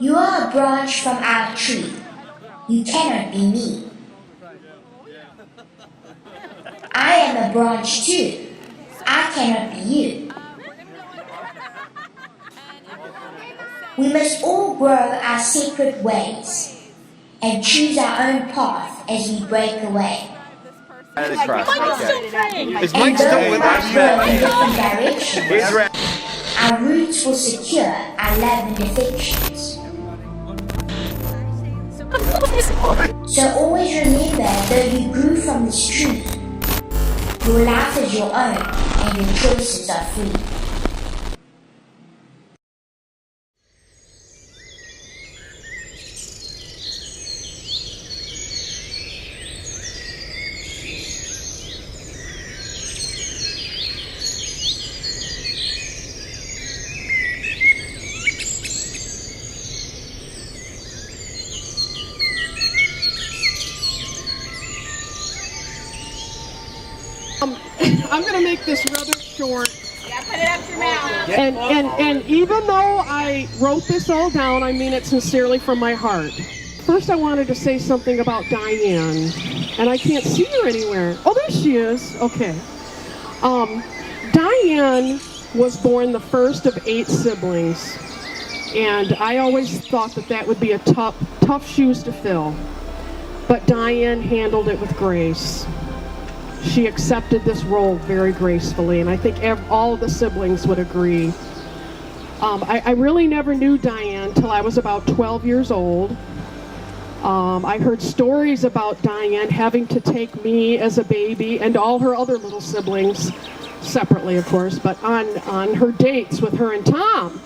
You are a branch from our tree. You cannot be me. I am a branch too. I cannot be you. We must all grow our separate ways and choose our own path as we break away. Is Mike still with us? Grow in different directions. Our roots will secure our love and affections. So always remember, though you grew from this tree, your life is your own and your choices are free. I'm going to make this rather short. Yeah, put it up your mouth. And even though I wrote this all down, I mean it sincerely from my heart. First, I wanted to say something about Diane, and I can't see her anywhere. Oh, there she is. Okay. Diane was born the first of 8 siblings, and I always thought that would be a tough shoes to fill. But Diane handled it with grace. She accepted this role very gracefully, and I think all of the siblings would agree. I really never knew Diane till I was about 12 years old. I heard stories about Diane having to take me as a baby and all her other little siblings, separately of course, but on her dates with her and Tom.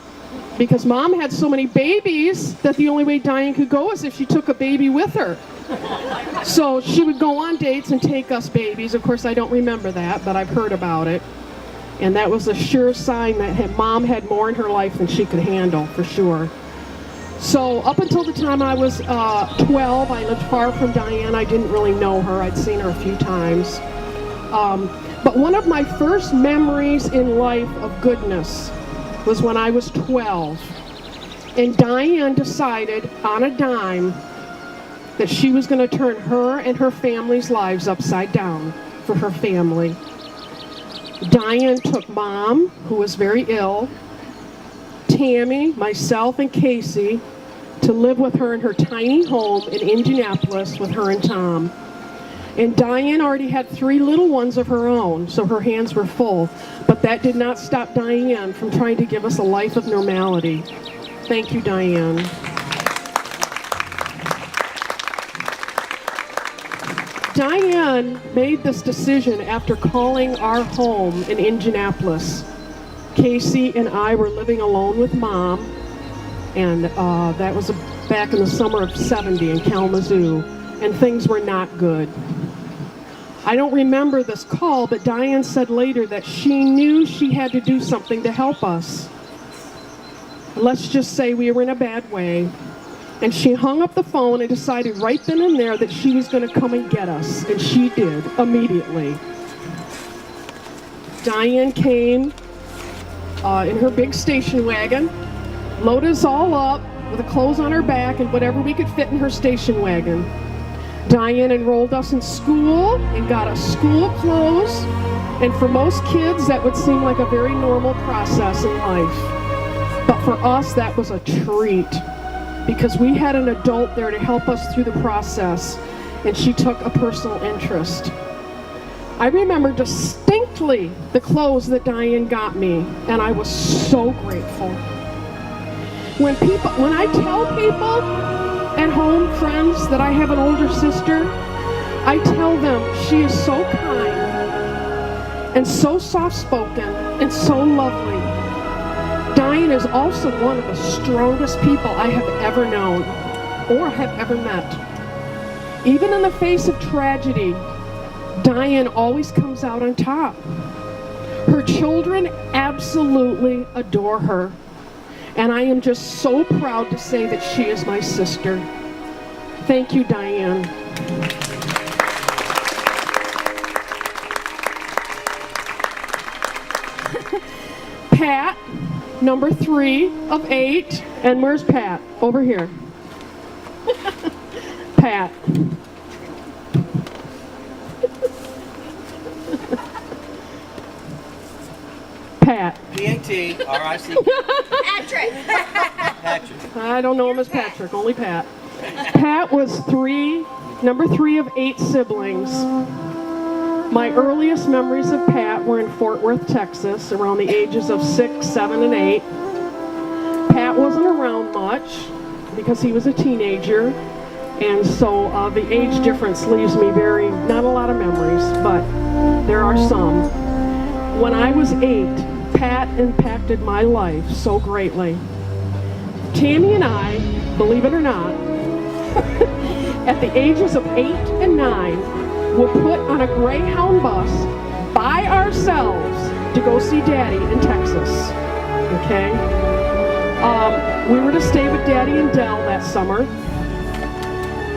Because Mom had so many babies that the only way Diane could go is if she took a baby with her. So she would go on dates and take us babies. Of course, I don't remember that, but I've heard about it. And that was a sure sign that Mom had more in her life than she could handle, for sure. So up until the time I was 12, I lived far from Diane. I didn't really know her. I'd seen her a few times. But one of my first memories in life of goodness was when I was 12. And Diane decided on a dime that she was going to turn her and her family's lives upside down for her family. Diane took Mom, who was very ill, Tammy, myself, and Casey to live with her in her tiny home in Indianapolis with her and Tom. And Diane already had 3 little ones of her own, so her hands were full. But that did not stop Diane from trying to give us a life of normality. Thank you, Diane. Diane made this decision after calling our home in Indianapolis. Casey and I were living alone with Mom, and that was back in the summer of '70 in Kalamazoo, and things were not good. I don't remember this call, but Diane said later that she knew she had to do something to help us. Let's just say we were in a bad way. And she hung up the phone and decided right then and there that she was going to come and get us. And she did, immediately. Diane came in her big station wagon, loaded us all up with the clothes on her back and whatever we could fit in her station wagon. Diane enrolled us in school and got us school clothes. And for most kids, that would seem like a very normal process in life. But for us, that was a treat, because we had an adult there to help us through the process, and she took a personal interest. I remember distinctly the clothes that Diane got me, and I was so grateful. When I tell people at home, friends, that I have an older sister, I tell them she is so kind and so soft-spoken and so lovely. Diane is also one of the strongest people I have ever known or have ever met. Even in the face of tragedy, Diane always comes out on top. Her children absolutely adore her, and I am just so proud to say that she is my sister. Thank you, Diane. Pat, number 3 of 8. And where's Pat? Over here. Pat. Pat. P-A-T-R-I-C. Patrick. Patrick. I don't know him as Patrick, only Pat. Pat was number 3 of 8 siblings. My earliest memories of Pat were in Fort Worth, Texas, around the ages of 6, 7, and 8. Pat wasn't around much because he was a teenager, and so the age difference leaves me not a lot of memories, but there are some. When I was 8, Pat impacted my life so greatly. Tammy and I, believe it or not, at the ages of 8 and 9, were put on a Greyhound bus by ourselves to go see Daddy in Texas. Okay? We were to stay with Daddy in Dell that summer,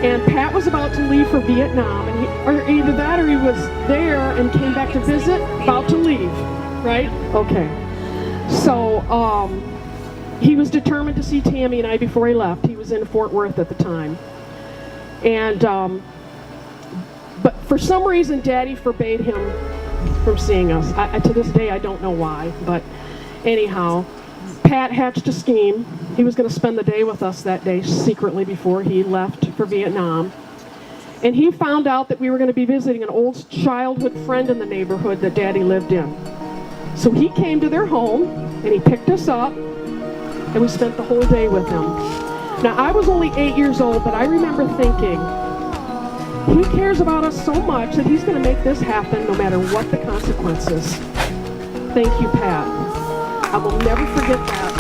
and Pat was about to leave for Vietnam, and or either that or he was there and came back to visit, about to leave, right? Okay. So, he was determined to see Tammy and I before he left. He was in Fort Worth at the time. And, but for some reason, Daddy forbade him from seeing us. To this day, I don't know why, but anyhow, Pat hatched a scheme. He was going to spend the day with us that day secretly before he left for Vietnam. And he found out that we were going to be visiting an old childhood friend in the neighborhood that Daddy lived in. So he came to their home, and he picked us up, and we spent the whole day with him. Now, I was only 8 years old, but I remember thinking, he cares about us so much that he's going to make this happen no matter what the consequences. Thank you, Pat. I will never forget that.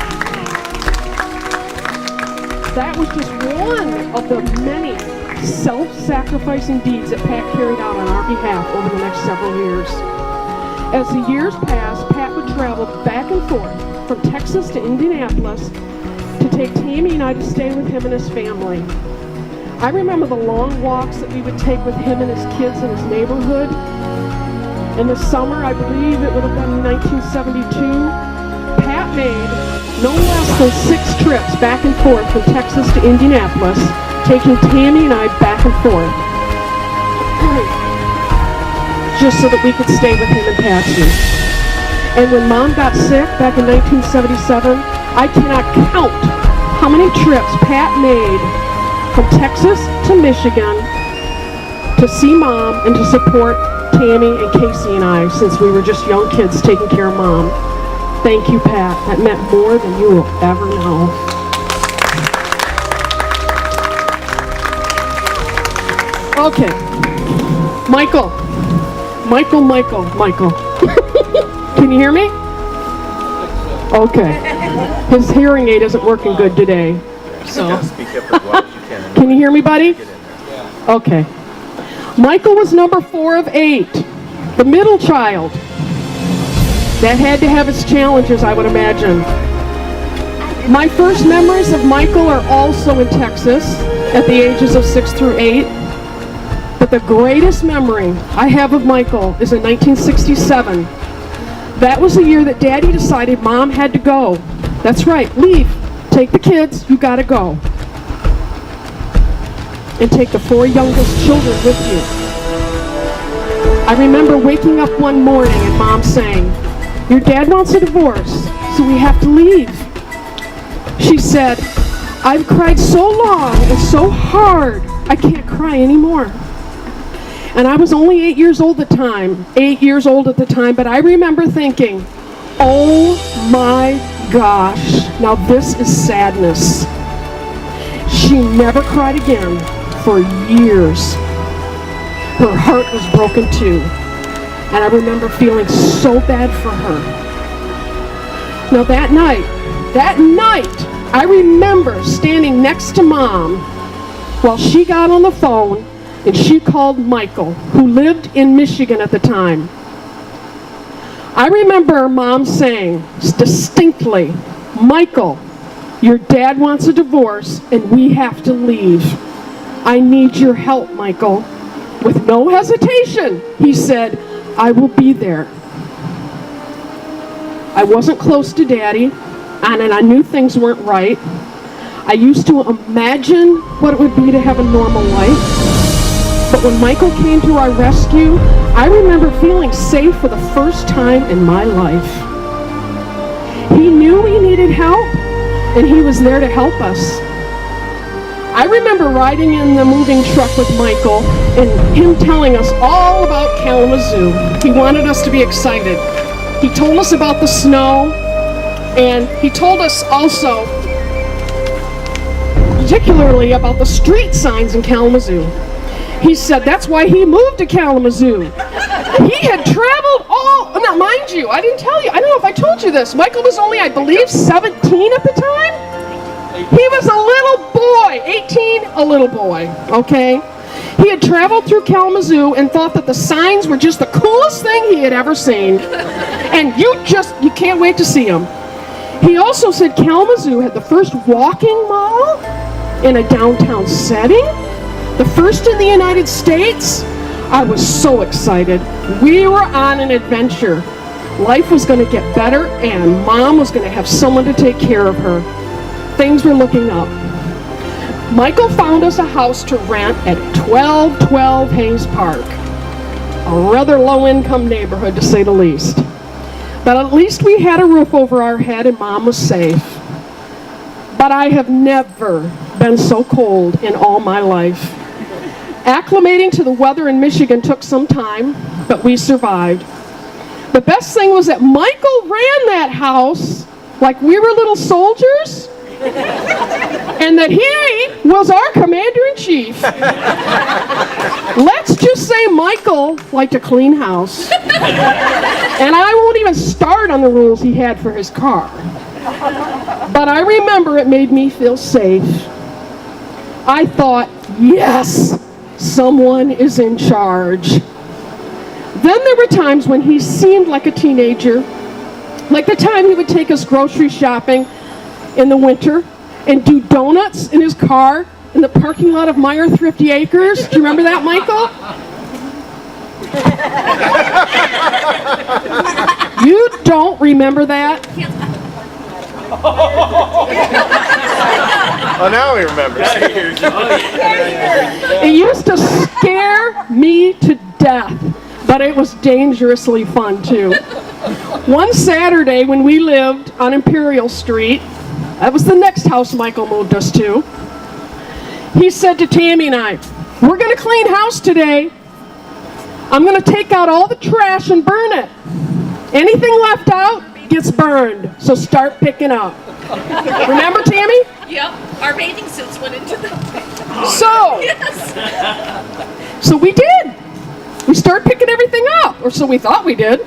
That was just one of the many self-sacrificing deeds that Pat carried out on our behalf over the next several years. As the years passed, Pat would travel back and forth from Texas to Indianapolis to take Tammy and I to stay with him and his family. I remember the long walks that we would take with him and his kids in his neighborhood. In the summer, I believe it would have been 1972, Pat made no less than 6 trips back and forth from Texas to Indianapolis, taking Tammy and I back and forth, just so that we could stay with him and Patsy. And when Mom got sick back in 1977, I cannot count how many trips Pat made from Texas to Michigan to see Mom and to support Tammy and Casey and I, since we were just young kids taking care of Mom. Thank you, Pat. That meant more than you will ever know. Okay. Michael. Can you hear me? Okay. His hearing aid isn't working good today. So. Can you hear me, buddy? Okay. Michael was number 4 of 8, the middle child. That had to have its challenges, I would imagine. My first memories of Michael are also in Texas at the ages of 6 through 8. But the greatest memory I have of Michael is in 1967. That was the year that Daddy decided Mom had to go. That's right, leave. Take the kids, you gotta go. And take the 4 youngest children with you. I remember waking up one morning and Mom saying, "Your dad wants a divorce, so we have to leave." She said, "I've cried so long and so hard, I can't cry anymore." And I was only 8 years old at the time, but I remember thinking, oh my gosh, now this is sadness. She never cried again for years. Her heart was broken too, and I remember feeling so bad for her. Now that night, I remember standing next to Mom while she got on the phone and she called Michael, who lived in Michigan at the time. I remember Mom saying distinctly, "Michael, your dad wants a divorce and we have to leave. I need your help, Michael." With no hesitation, he said, "I will be there." I wasn't close to Daddy. and I knew things weren't right. I used to imagine what it would be to have a normal life. But when Michael came to our rescue, I remember feeling safe for the first time in my life. He knew we needed help, and he was there to help us. I remember riding in the moving truck with Michael and him telling us all about Kalamazoo. He wanted us to be excited. He told us about the snow, and he told us also particularly about the street signs in Kalamazoo. He said that's why he moved to Kalamazoo. He had traveled now mind you, I didn't tell you, I don't know if I told you this. Michael was only, I believe, 17 at the time. He was a little boy, 18, a little boy, okay? He had traveled through Kalamazoo and thought that the signs were just the coolest thing he had ever seen. And you can't wait to see them. He also said Kalamazoo had the first walking mall in a downtown setting, the first in the United States. I was so excited. We were on an adventure. Life was going to get better, and Mom was going to have someone to take care of her. Things were looking up. Michael found us a house to rent at 1212 Hayes Park, a rather low-income neighborhood to say the least. But at least we had a roof over our head and Mom was safe. But I have never been so cold in all my life. Acclimating to the weather in Michigan took some time, but we survived. The best thing was that Michael ran that house like we were little soldiers, and that he was our commander-in-chief. Let's just say Michael liked a clean house. And I won't even start on the rules he had for his car. But I remember it made me feel safe. I thought, yes, someone is in charge. Then there were times when he seemed like a teenager, like the time he would take us grocery shopping in the winter and do donuts in his car in the parking lot of Meyer Thrifty Acres. Do you remember that, Michael? You don't remember that? Oh, now he remembers. It used to scare me to death, but it was dangerously fun too. One Saturday when we lived on Imperial Street, that was the next house Michael moved us to, he said to Tammy and I, "We're going to clean house today. I'm going to take out all the trash and burn it. Anything left out gets burned, so start picking up." Remember, Tammy? Yep. Our bathing suits went into the... So, Yes. so we did. We started picking everything up, or so we thought we did.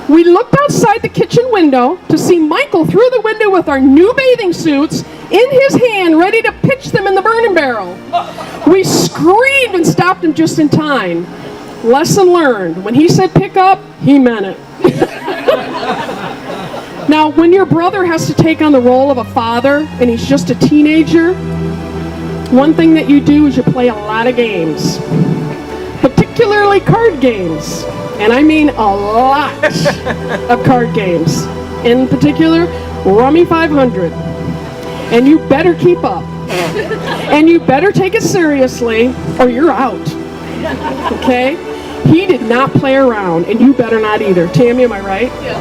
We looked outside the kitchen window to see Michael through the window with our new bathing suits in his hand, ready to pitch them in the burning barrel. We screamed and stopped him just in time. Lesson learned. When he said pick up, he meant it. Now, when your brother has to take on the role of a father and he's just a teenager, one thing that you do is you play a lot of games, particularly card games. And I mean a lot of card games. In particular, Rummy 500. And you better keep up. And you better take it seriously or you're out. Okay? He did not play around, and you better not either. Tammy, am I right? Yeah.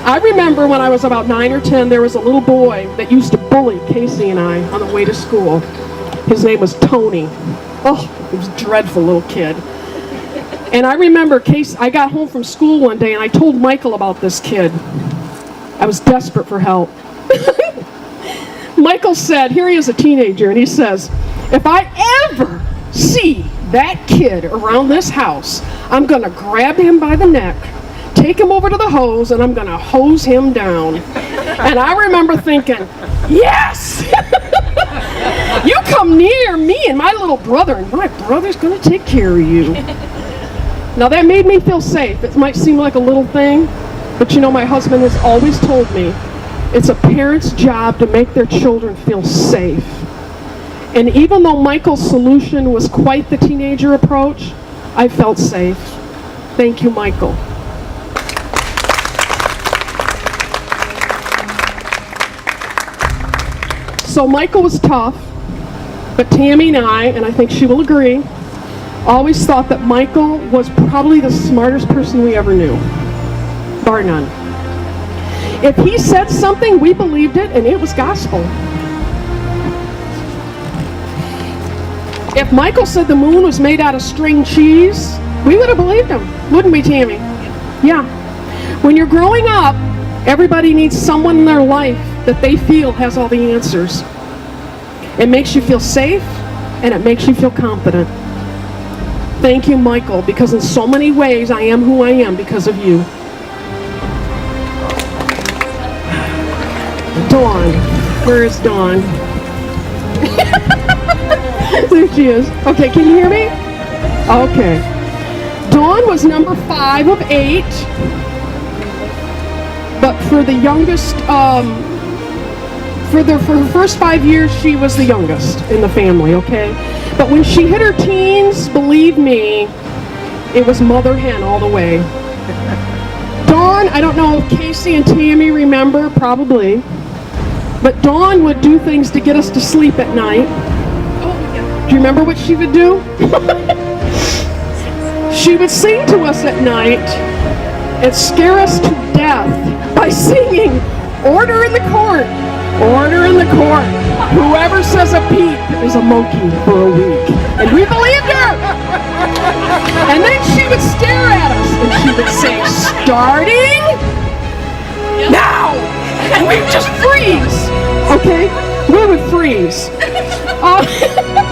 I remember when I was about 9 or 10, there was a little boy that used to bully Casey and I on the way to school. His name was Tony. Oh, he was a dreadful little kid. And I remember I got home from school one day and I told Michael about this kid. I was desperate for help. Michael said, here he is a teenager, and he says, if I ever see that kid around this house, I'm going to grab him by the neck, take him over to the hose, and I'm going to hose him down. And I remember thinking, yes! You come near me and my little brother, and my brother's going to take care of you. Now that made me feel safe. It might seem like a little thing, but you know, my husband has always told me it's a parent's job to make their children feel safe. And even though Michael's solution was quite the teenager approach, I felt safe. Thank you, Michael. So Michael was tough, but Tammy and I think she will agree, always thought that Michael was probably the smartest person we ever knew, bar none. If he said something, we believed it, and it was gospel. If Michael said the moon was made out of string cheese, we would have believed him, wouldn't we, Tammy? Yeah. When you're growing up, everybody needs someone in their life that they feel has all the answers. It makes you feel safe, and it makes you feel confident. Thank you, Michael, because in so many ways I am who I am because of you. Dawn. Where is Dawn? There she is. Okay, can you hear me? Okay. Dawn was number 5 of 8. But for the youngest, for her first 5 years, she was the youngest in the family, okay? But when she hit her teens, believe me, it was mother hen all the way. Dawn, I don't know if Casey and Tammy remember, probably. But Dawn would do things to get us to sleep at night. Do you remember what she would do? She would sing to us at night and scare us to death by singing, "Order in the court, order in the court. Whoever says a peep is a monkey for a week." And we believed her. And then she would stare at us and she would say, "Starting now." And we would just freeze. Okay? We would freeze.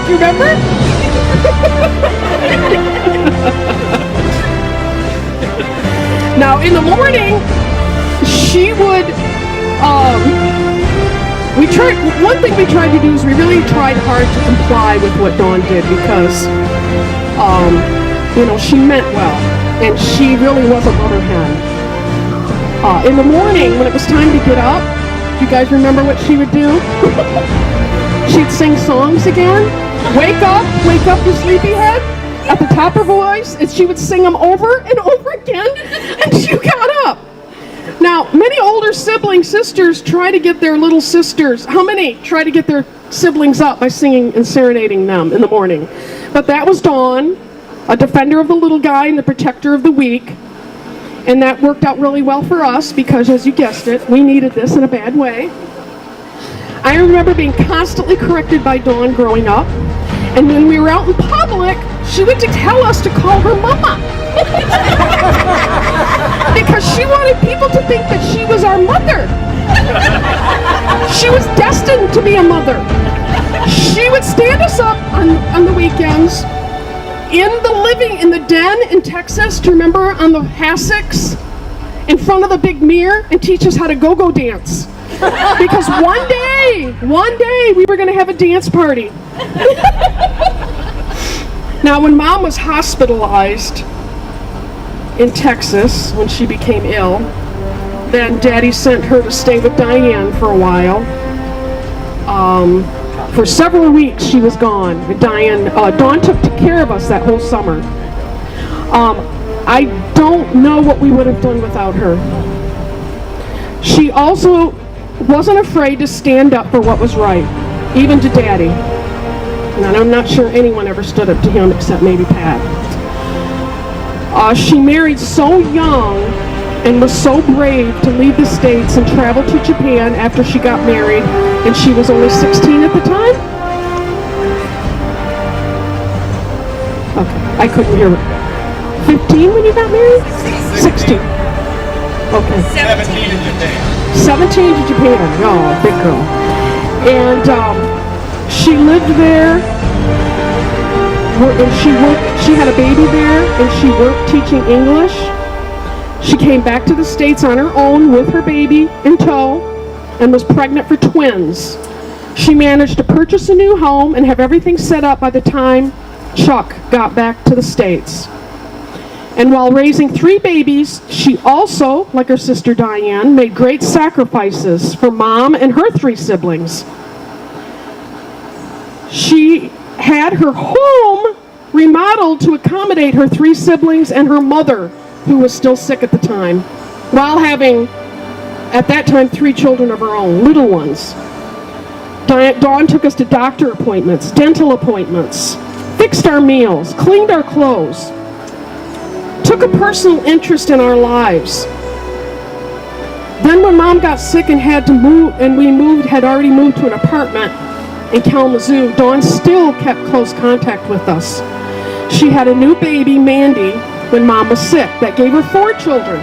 Do you remember? Now, in the morning, she would, one thing we tried to do is we really tried hard to comply with what Dawn did because, she meant well, and she really was a mother hen. In the morning, when it was time to get up, do you guys remember what she would do? She'd sing songs again. Wake up, you sleepyhead, at the top of her voice, and she would sing them over and over again until you got up. Now, many older sisters try to get their little sisters, how many try to get their siblings up by singing and serenading them in the morning? But that was Dawn, a defender of the little guy and the protector of the weak. And that worked out really well for us because, as you guessed it, we needed this in a bad way. I remember being constantly corrected by Dawn growing up. And when we were out in public, she would tell us to call her Mama. Because she wanted people to think that she was our mother. She was destined to be a mother. She would stand us up on the weekends in the den in Texas, do you remember, on the hassocks in front of the big mirror and teach us how to go-go dance. Because one day we were going to have a dance party. Now, when Mom was hospitalized in Texas when she became ill, then Daddy sent her to stay with Diane for a while. For several weeks she was gone. Dawn took care of us that whole summer. I don't know what we would have done without her. She also wasn't afraid to stand up for what was right, even to Daddy. And I'm not sure anyone ever stood up to him except maybe Pat. She married so young and was so brave to leave the States and travel to Japan after she got married, and she was only 16 at the time? Okay, I couldn't hear it. 15 when you got married? 16. Okay. 17 in Japan. 17 to Japan. Oh, big girl. And she lived there, and she had a baby there, and she worked teaching English. She came back to the States on her own with her baby in tow and was pregnant for twins. She managed to purchase a new home and have everything set up by the time Chuck got back to the States. And while raising 3 babies, she also, like her sister Diane, made great sacrifices for Mom and her 3 siblings. She had her home remodeled to accommodate her 3 siblings and her mother, who was still sick at the time, while having, at that time, 3 children of her own, little ones. Dawn took us to doctor appointments, dental appointments, fixed our meals, cleaned our clothes, took a personal interest in our lives. Then when Mom got sick and had to move, and had already moved to an apartment in Kalamazoo, Dawn still kept close contact with us. She had a new baby, Mandy, when Mom was sick. That gave her 4 children.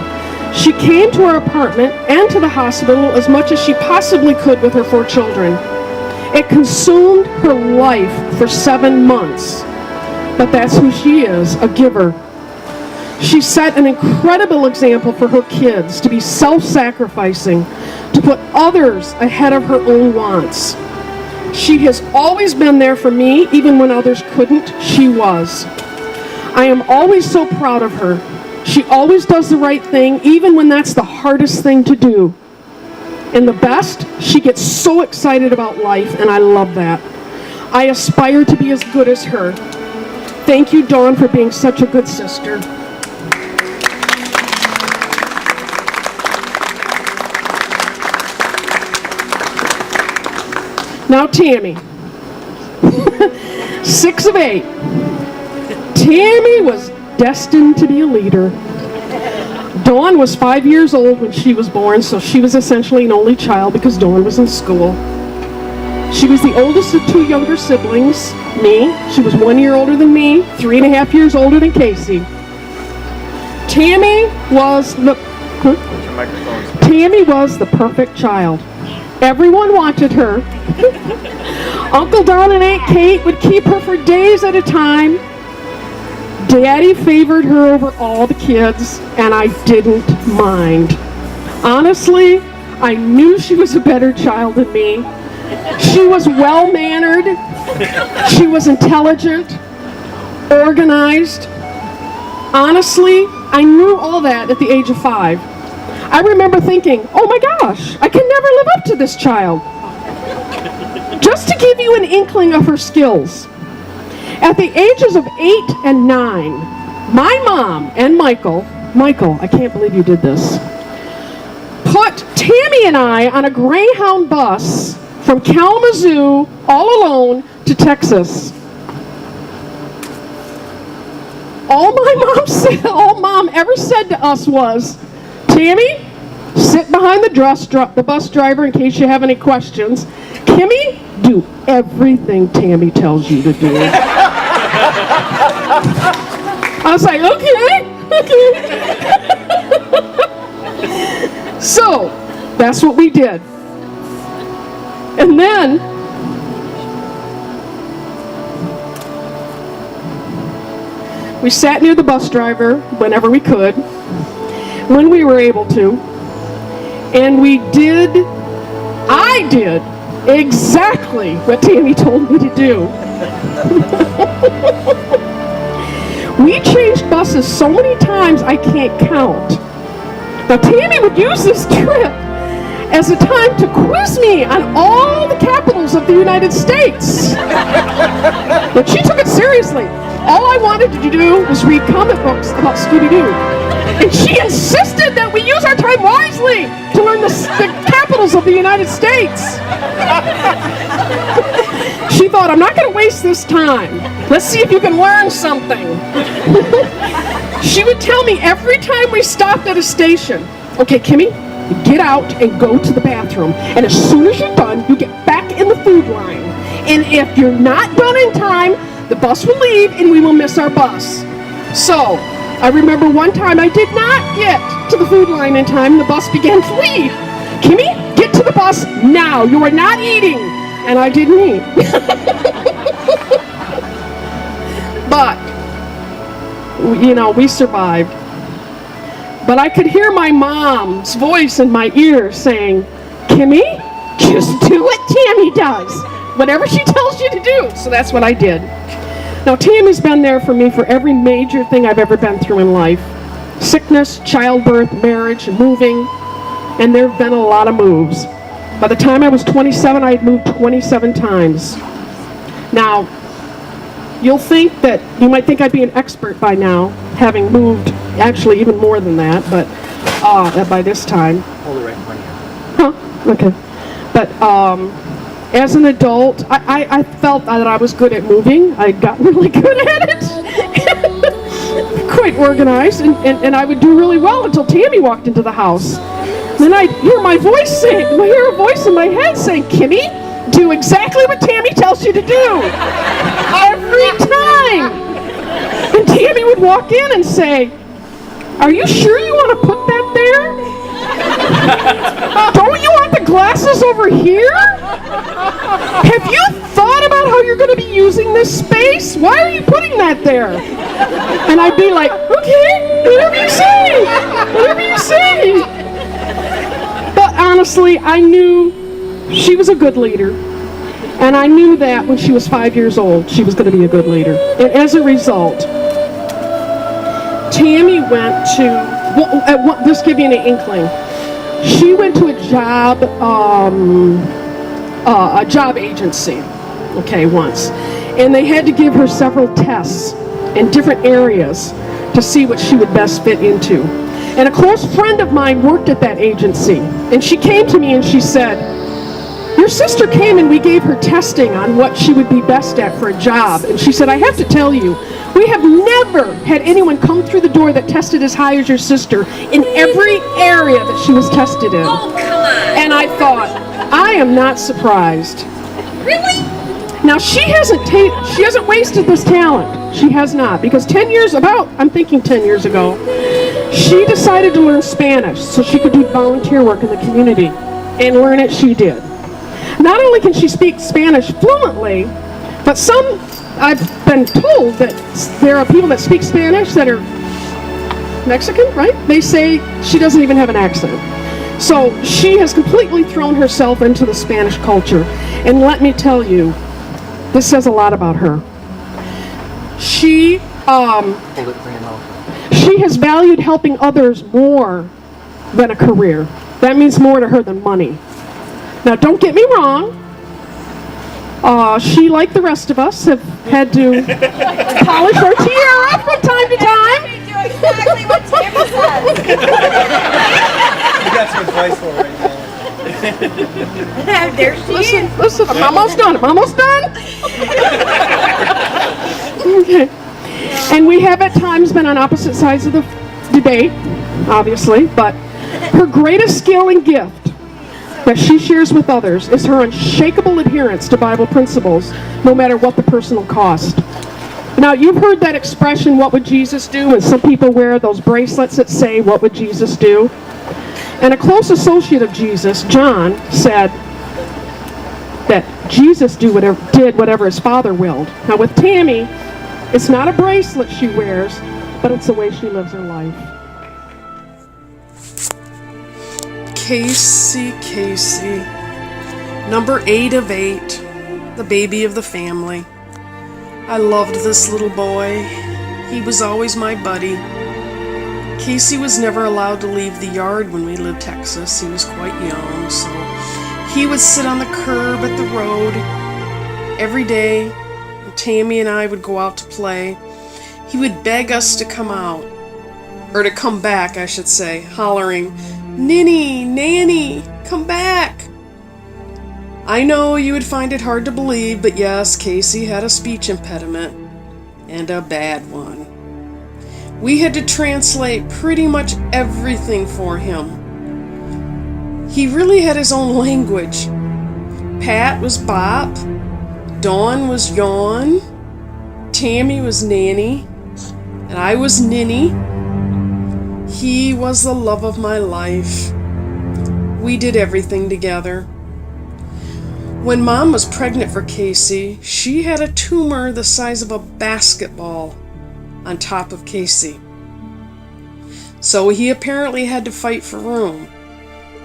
She came to our apartment and to the hospital as much as she possibly could with her 4 children. It consumed her life for 7 months. But that's who she is, a giver. She set an incredible example for her kids to be self-sacrificing, to put others ahead of her own wants. She has always been there for me, even when others couldn't. She was. I am always so proud of her. She always does the right thing, even when that's the hardest thing to do. And the best, she gets so excited about life, and I love that. I aspire to be as good as her. Thank you, Dawn, for being such a good sister. Now Tammy, 6 of 8. Tammy was destined to be a leader. Dawn was 5 years old when she was born, so she was essentially an only child because Dawn was in school. She was the oldest of 2 younger siblings, me. She was 1 year older than me, 3.5 years older than Casey. Tammy was the perfect child. Everyone wanted her. Uncle Don and Aunt Kate would keep her for days at a time. Daddy favored her over all the kids, and I didn't mind. Honestly, I knew she was a better child than me. She was well-mannered. She was intelligent, organized. Honestly, I knew all that at the age of 5. I remember thinking, oh my gosh, I can never live up to this child. Just to give you an inkling of her skills, at the ages of 8 and 9, my mom and Michael, I can't believe you did this, put Tammy and I on a Greyhound bus from Kalamazoo, all alone, to Texas. All Mom ever said to us was, Tammy, sit behind the bus driver in case you have any questions. Kimmy, do everything Tammy tells you to do. I was like, okay. So, that's what we did. And then, we sat near the bus driver whenever we could, when we were able to, and I did exactly what Tammy told me to do. We changed buses so many times I can't count. Now Tammy would use this trip as a time to quiz me on all the capitals of the United States. But she took it seriously. All I wanted to do was read comic books about Scooby-Doo. And she insisted that we use our time wisely to learn the capitals of the United States. She thought, I'm not going to waste this time. Let's see if you can learn something. She would tell me every time we stopped at a station, okay, Kimmy, get out and go to the bathroom. And as soon as you're done, you get back in the food line. And if you're not done in time, the bus will leave and we will miss our bus. So, I remember one time I did not get to the food line in time. The bus began to leave. Kimmy, get to the bus now. You are not eating. And I didn't eat. But, we survived. But I could hear my mom's voice in my ear saying, Kimmy, just do what Tammy does. Whatever she tells you to do. So that's what I did. Now, Tammy's been there for me for every major thing I've ever been through in life. Sickness, childbirth, marriage, moving, and there have been a lot of moves. By the time I was 27, I had moved 27 times. Now, you might think I'd be an expert by now, having moved actually even more than that, but by this time. Hold it right in front of you. Huh, okay. But As an adult, I felt that I was good at moving. I got really good at it. Quite organized, and I would do really well until Tammy walked into the house. Then I'd hear a voice in my head saying, Kimmy, do exactly what Tammy tells you to do. Every time. And Tammy would walk in and say, are you sure you want to put that there? Don't you want the glasses over here? Have you thought about how you're going to be using this space? Why are you putting that there? And I'd be like, okay, whatever you say. Whatever you say. But honestly, I knew she was a good leader. And I knew that when she was 5 years old, she was going to be a good leader. And as a result, Tammy went to, just give you an inkling, she went to a job agency, okay, once. And they had to give her several tests in different areas to see what she would best fit into. And a close friend of mine worked at that agency. And she came to me and she said, your sister came and we gave her testing on what she would be best at for a job. And she said, I have to tell you, we have never had anyone come through the door that tested as high as your sister in every area that she was tested in. Oh, come on. And I thought, I am not surprised. Really? Now, she hasn't wasted this talent. She has not. Because 10 years ago, she decided to learn Spanish so she could do volunteer work in the community. And learn it she did. Not only can she speak Spanish fluently, but I've been told that there are people that speak Spanish that are Mexican, right? They say she doesn't even have an accent. So she has completely thrown herself into the Spanish culture. And let me tell you, this says a lot about her. She has valued helping others more than a career. That means more to her than money. Now, don't get me wrong. She, like the rest of us, have had to polish her tiara from time to time. You do exactly what Tammy says. You got some advice for her right now. There she is. Listen, I'm almost done. Okay. And we have at times been on opposite sides of the debate, obviously, but her greatest skill and gift that she shares with others is her unshakable adherence to Bible principles, no matter what the personal cost. Now, you've heard that expression, what would Jesus do? And some people wear those bracelets that say, what would Jesus do? And a close associate of Jesus, John, said that Jesus did whatever his Father willed. Now, with Tammy, it's not a bracelet she wears, but it's the way she lives her life. Casey, number 8 of 8, the baby of the family. I loved this little boy. He was always my buddy. Casey was never allowed to leave the yard when we lived in Texas. He was quite young, so he would sit on the curb at the road every day. And Tammy and I would go out to play. He would beg us to come out, or to come back, I should say, hollering, Ninny, Nanny, come back! I know you would find it hard to believe, but yes, Casey had a speech impediment, and a bad one. We had to translate pretty much everything for him. He really had his own language. Pat was Bop, Dawn was Yawn, Tammy was Nanny, and I was Ninny. He was the love of my life. We did everything together. When Mom was pregnant for Casey, she had a tumor the size of a basketball on top of Casey. So he apparently had to fight for room,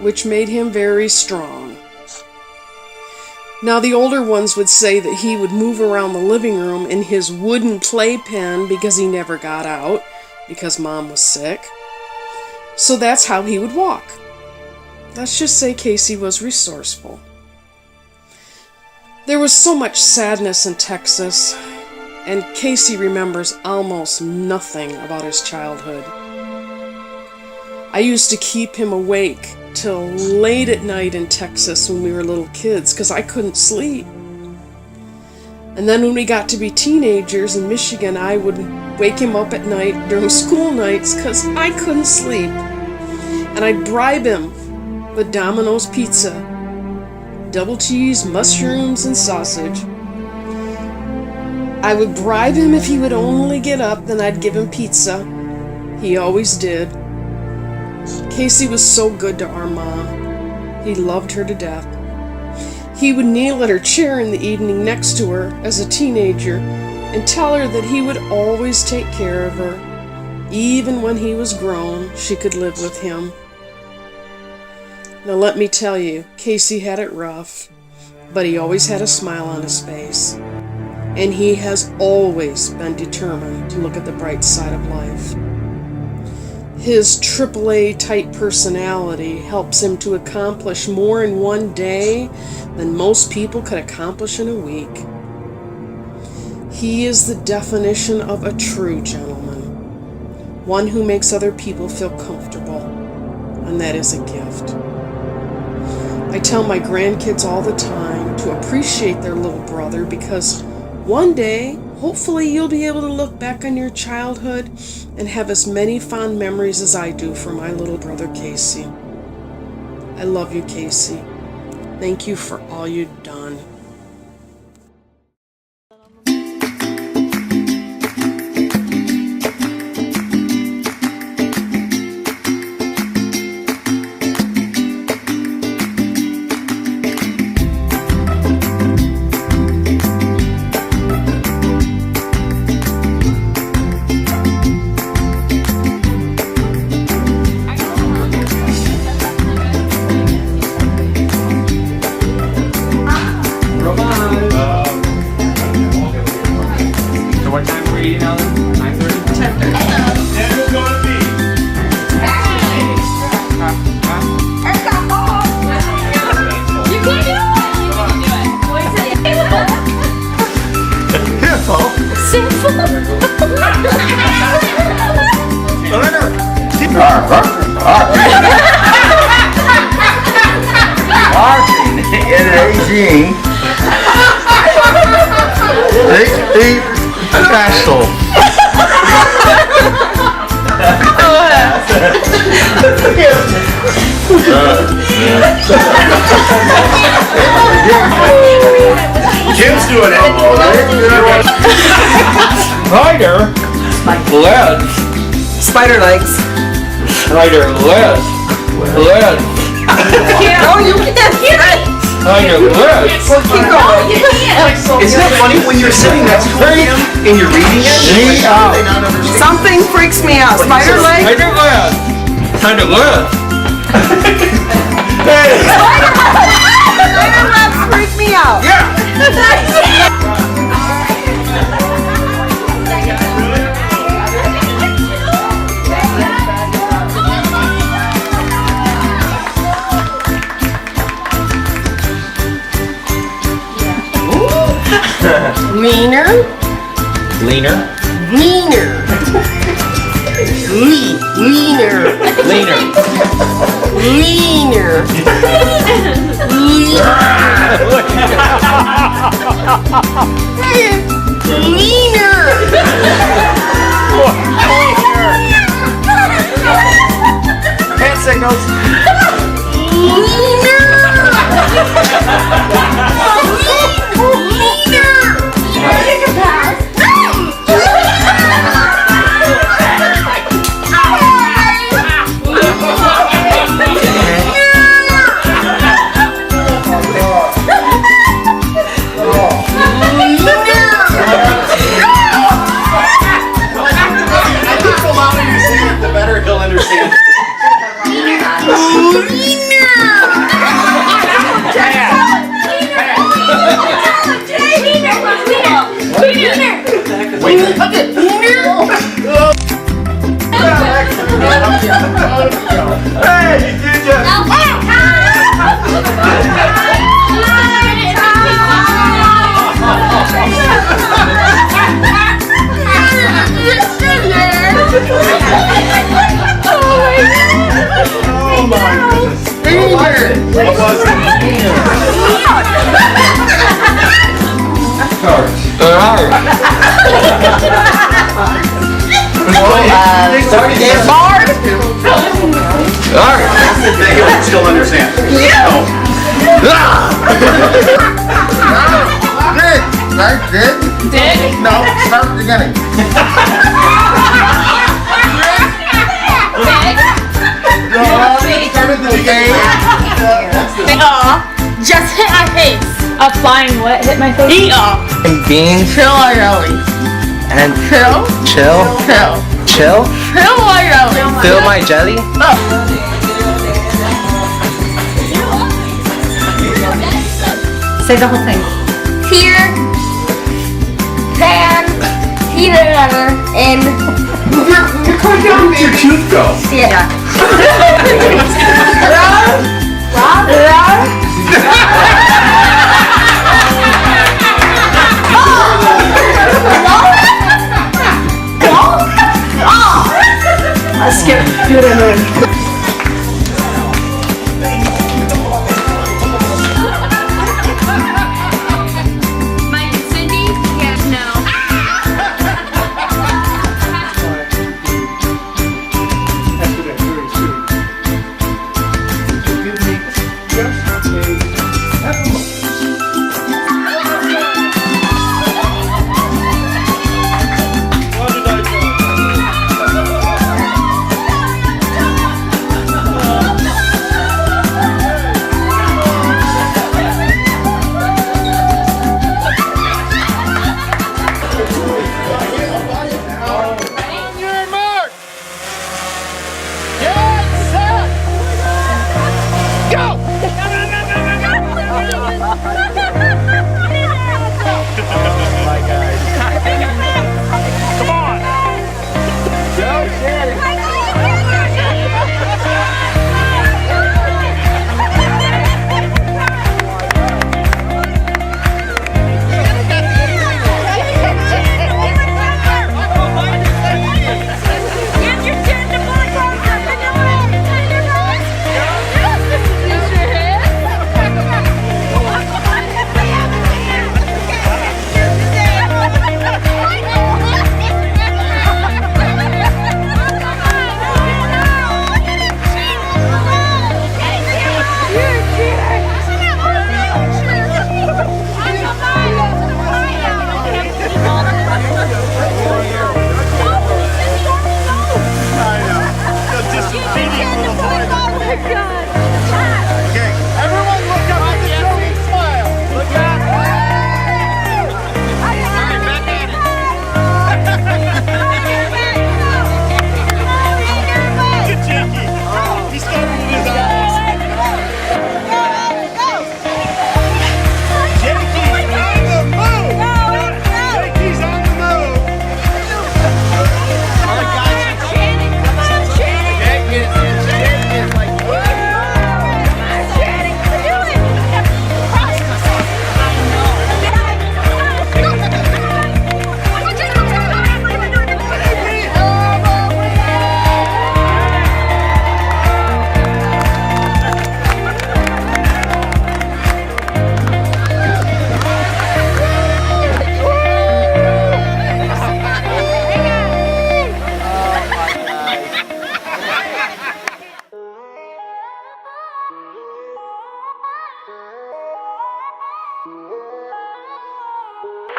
which made him very strong. Now the older ones would say that he would move around the living room in his wooden playpen because he never got out, because Mom was sick. So that's how he would walk. Let's just say Casey was resourceful. There was so much sadness in Texas, and Casey remembers almost nothing about his childhood. I used to keep him awake till late at night in Texas when we were little kids because I couldn't sleep. And then when we got to be teenagers in Michigan, I would wake him up at night during school nights because I couldn't sleep. And I'd bribe him with Domino's pizza, double cheese, mushrooms, and sausage. I would bribe him if he would only get up, then I'd give him pizza. He always did. Casey was so good to our mom. He loved her to death. He would kneel at her chair in the evening next to her as a teenager and tell her that he would always take care of her. Even when he was grown, she could live with him. Now let me tell you, Casey had it rough, but he always had a smile on his face. And he has always been determined to look at the bright side of life. His AAA type personality helps him to accomplish more in one day than most people could accomplish in a week. He is the definition of a true gentleman, one who makes other people feel comfortable, and that is a gift. I tell my grandkids all the time to appreciate their little brother because one day, hopefully you'll be able to look back on your childhood and have as many fond memories as I do for my little brother Casey. I love you, Casey. Thank you for all you've done. Jim's doing it. Spider legs. Spider legs. Spider legs. Legs. Oh, you can't hear it. Spider legs. Well, keep going. You can't. Isn't it funny when you're sitting next to him and you're reading it? See out. Something freaks me out. Spider legs. Spider legs. Spider legs. Spider legs freak me out. Wiener. Leaner. Wiener. Wiener. Leaner. Wiener. Wiener. Hand signals. What was it? Bard? They can still understand. Dick? No, start at the beginning. Just hit my face. A flying what hit my face? Beans. Chill already. And Chill. chill. Chill. Chill. Chill already. Fill my jelly. Say the whole thing. Peter Pan, Peter and Where'd your tooth go? yeah. I skipped good and Mike and Cindy? Yes, no. That's what I'm doing too. So give me just a half a moment. What did I do?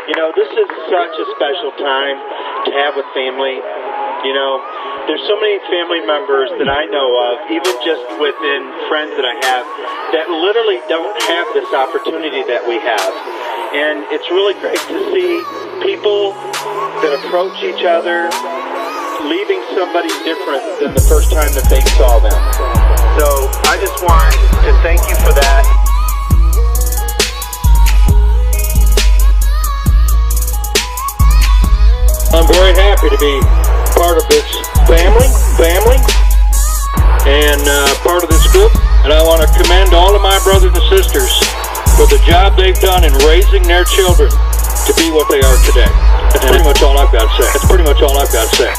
You know, this is such a special time to have with family. You know, there's so many family members that I know of, even just within friends that I have, that literally don't have this opportunity that we have. And it's really great to see people that approach each other leaving somebody different than the first time that they saw them. So I just want to thank you for that. I'm very happy to be part of this family, and part of this group. And I want to commend all of my brothers and sisters for the job they've done in raising their children to be what they are today. That's pretty much all I've got to say.